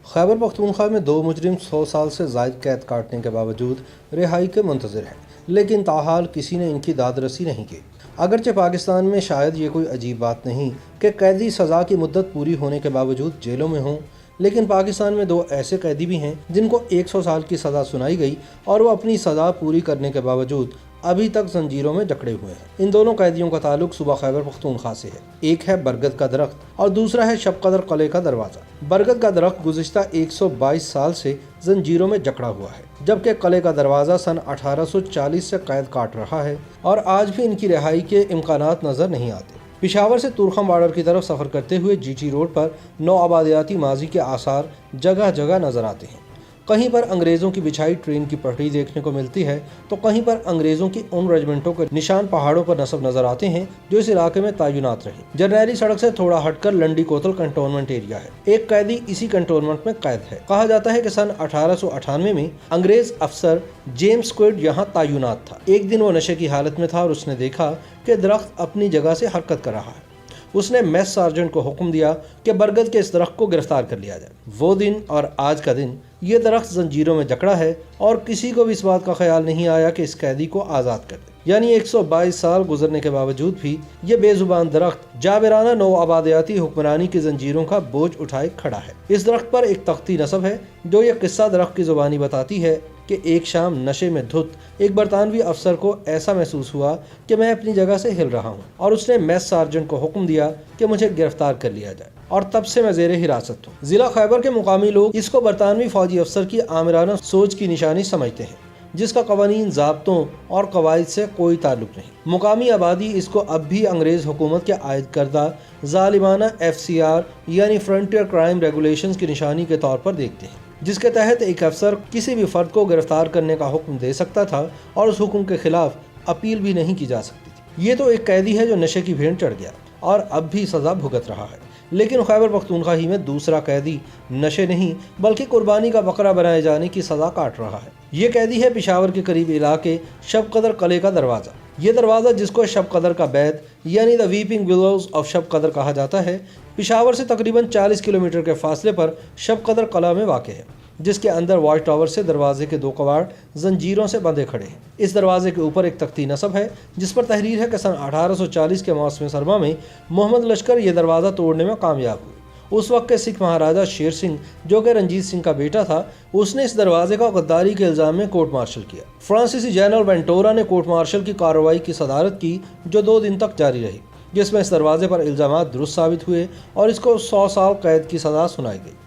खैबर पख्तूनख्वा में 2 मुजरिम 100 साल से ज़ायद कैद काटने के बावजूद रिहाई के मुंतज़िर हैं, लेकिन ताहाल किसी ने इनकी दादरसी नहीं की। अगरचे पाकिस्तान में शायद ये कोई अजीब बात नहीं कि कैदी सज़ा की मुद्दत पूरी होने के बावजूद जेलों में हों, लेकिन पाकिस्तान में 2 ऐसे कैदी भी हैं जिनको 100 साल की सज़ा सुनाई गई और वो अपनी सज़ा पूरी करने के बावजूद अभी तक जंजीरों में जकड़े हुए हैं। इन दोनों कैदियों का ताल्लुक सूबा खैबर पख्तूनख्वा से है। एक है बरगद का दरख्त और दूसरा है शब कदर किले का दरवाज़ा। बरगद का दरख्त गुज़िश्ता 122 साल से जंजीरों में जकड़ा हुआ है, जबकि किले का दरवाज़ा सन 1840 से कैद काट रहा है और आज भी इनकी रिहाई के इम्कानात नज़र नहीं आते। पेशावर से तुरखम बॉर्डर की तरफ सफ़र करते हुए जीटी रोड पर नौ आबादियाती माजी के आसार जगह जगह नज़र आते हैं। कहीं पर अंग्रेज़ों की बिछाई ट्रेन की पटरी देखने को मिलती है तो कहीं पर अंग्रेज़ों की उन रेजिमेंटों के निशान पहाड़ों पर नस्ब नजर आते हैं जो इस इलाके में तैनात रहे। जरनैली सड़क से थोड़ा हटकर लंडी कोतल कंटोनमेंट एरिया है। एक कैदी इसी कंटोनमेंट में कैद है। कहा जाता है कि सन 1898 में अंग्रेज अफसर जेम्स स्क्विड यहाँ तैनात था। एक दिन वो नशे की हालत में था और उसने देखा कि दरख्त अपनी जगह से हरकत कर रहा है। उसने मेस सार्जेंट को हुक्म दिया कि बरगद के इस दरख्त को गिरफ्तार कर लिया जाए। वो दिन और आज का दिन ये दरख्त जंजीरों में जकड़ा है और किसी को भी इस बात का ख्याल नहीं आया कि इस कैदी को आज़ाद कर दे। यानी 122 साल गुजरने के बावजूद भी ये बेजुबान दरख्त जाबिराना नौ आबादियाती हुक्मरानी की जंजीरों का बोझ उठाए खड़ा है। इस दरख्त पर एक तख्ती नस्ब है जो ये किस्सा दरख्त की जुबानी बताती है कि एक शाम नशे में धुत एक बरतानवी अफसर को ऐसा महसूस हुआ कि मैं अपनी जगह से हिल रहा हूँ और उसने मेस सार्जेंट को हुक्म दिया कि मुझे गिरफ्तार कर लिया जाए और तब से मैं ज़ेरे हिरासत हूँ। जिला खैबर के मुकामी लोग इसको बरतानवी फौजी अफसर की आमिराना सोच की निशानी समझते हैं, जिसका कवानीन ज़ाब्तों और कवायद से कोई ताल्लुक नहीं। मुकामी आबादी इसको अब भी अंग्रेज़ हुकूमत के आयद करदा ज़ालिमाना FCR यानी फ्रंटियर क्राइम रेगुलेशंस की निशानी के तौर पर देखते हैं, जिसके तहत एक अफसर किसी भी फर्द को गिरफ्तार करने का हुक्म दे सकता था और उस हुक्म के खिलाफ अपील भी नहीं की जा सकती थी। ये तो एक कैदी है जो नशे की भेंट चढ़ गया और अब भी सज़ा भुगत रहा है, लेकिन खैबर पख्तूनख्वा ही में दूसरा कैदी नशे नहीं बल्कि कुर्बानी का बकरा बनाए जाने की सज़ा काट रहा है। ये कैदी है पेशावर के करीब इलाके शब कदर किले का दरवाज़ा। ये दरवाज़ा जिसको शब कदर का बैत यानी द वीपिंग विलोज ऑफ शब कदर कहा जाता है, पेशावर से तकरीबन 40 किलोमीटर के फासले पर शब कदर किला में वाक़ है, जिसके अंदर वॉच टावर से दरवाजे के 2 कवाड़ जंजीरों से बंधे खड़े हैं। इस दरवाजे के ऊपर एक तख्ती नस्ब है जिस पर तहरीर है कि सन 1840 के मौसम सरमा में मोहम्मद लश्कर ये दरवाज़ा तोड़ने में कामयाब हुए। उस वक्त के सिख महाराजा शेर सिंह, जो कि रंजीत सिंह का बेटा था, उसने इस दरवाजे का गद्दारी के इल्ज़ाम में कोर्ट मार्शल किया। फ्रांसीसी जनरल वेंटोरा ने कोर्ट मार्शल की कार्रवाई की सदारत की जो 2 दिन तक जारी रही, जिसमें इस दरवाजे पर इल्ज़ाम दुरुस्त साबित हुए और इसको 100 साल कैद की सज़ा सुनाई गई।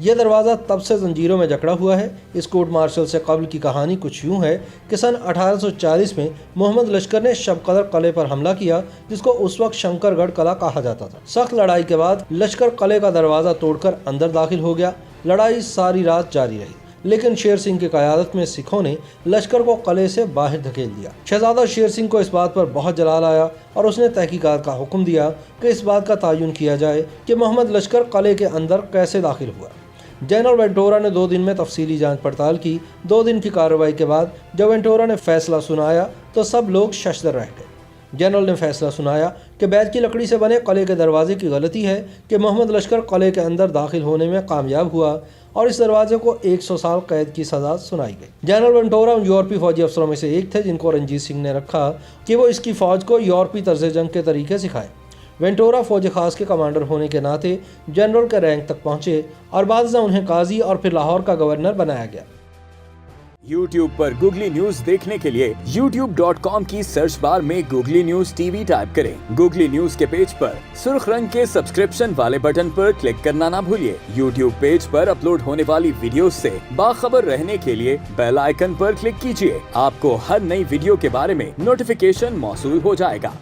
यह दरवाज़ा तब से जंजीरों में जकड़ा हुआ है। इस कोर्ट मार्शल से कबल की कहानी कुछ यूँ है कि सन 1840 में मोहम्मद लश्कर ने शब कदर किले पर हमला किया, जिसको उस वक्त शंकरगढ़ किला कहा जाता था। सख्त लड़ाई के बाद लश्कर किले का दरवाज़ा तोड़कर अंदर दाखिल हो गया। लड़ाई सारी रात जारी रही, लेकिन शेर सिंह की क़यादत में सिखों ने लश्कर को किले से बाहर धकेल दिया। शहजादा शेर सिंह को इस बात पर बहुत जलाल आया और उसने तहकीकात का हुक्म दिया कि इस बात का तयन किया जाए कि मोहम्मद लश्कर किले के अंदर कैसे दाखिल हुआ। जनरल वेंटोरा ने 2 दिन में तफसीली जांच पड़ताल की। 2 दिन की कार्रवाई के बाद जब वेंटोरा ने फैसला सुनाया तो सब लोग शशदर रह गए। जनरल ने फैसला सुनाया कि बैत की लकड़ी से बने किले के दरवाजे की गलती है कि मोहम्मद लश्कर किले के अंदर दाखिल होने में कामयाब हुआ और इस दरवाजे को 100 साल कैद की सज़ा सुनाई गई। जनरल वेंटोरा उन यूरोपीय फौजी अफसरों में से एक थे जिनको रंजीत सिंह ने रखा कि वो इसकी फ़ौज को यूरोपीय तर्ज जंग के तरीके सिखाए। वेंटोरा फौज खास के कमांडर होने के नाते जनरल के रैंक तक पहुंचे और बाद में उन्हें काजी और फिर लाहौर का गवर्नर बनाया गया। YouTube पर गूगली न्यूज देखने के लिए youtube.com की सर्च बार में गूगली न्यूज TV टाइप करें। गूगली न्यूज के पेज पर सुर्ख रंग के सब्सक्रिप्शन वाले बटन पर क्लिक करना ना भूलिए। YouTube पेज पर अपलोड होने वाली वीडियोस से बाखबर रहने के लिए बेल आइकन पर क्लिक कीजिए। आपको हर नई वीडियो के बारे में नोटिफिकेशन मौसूल हो जाएगा।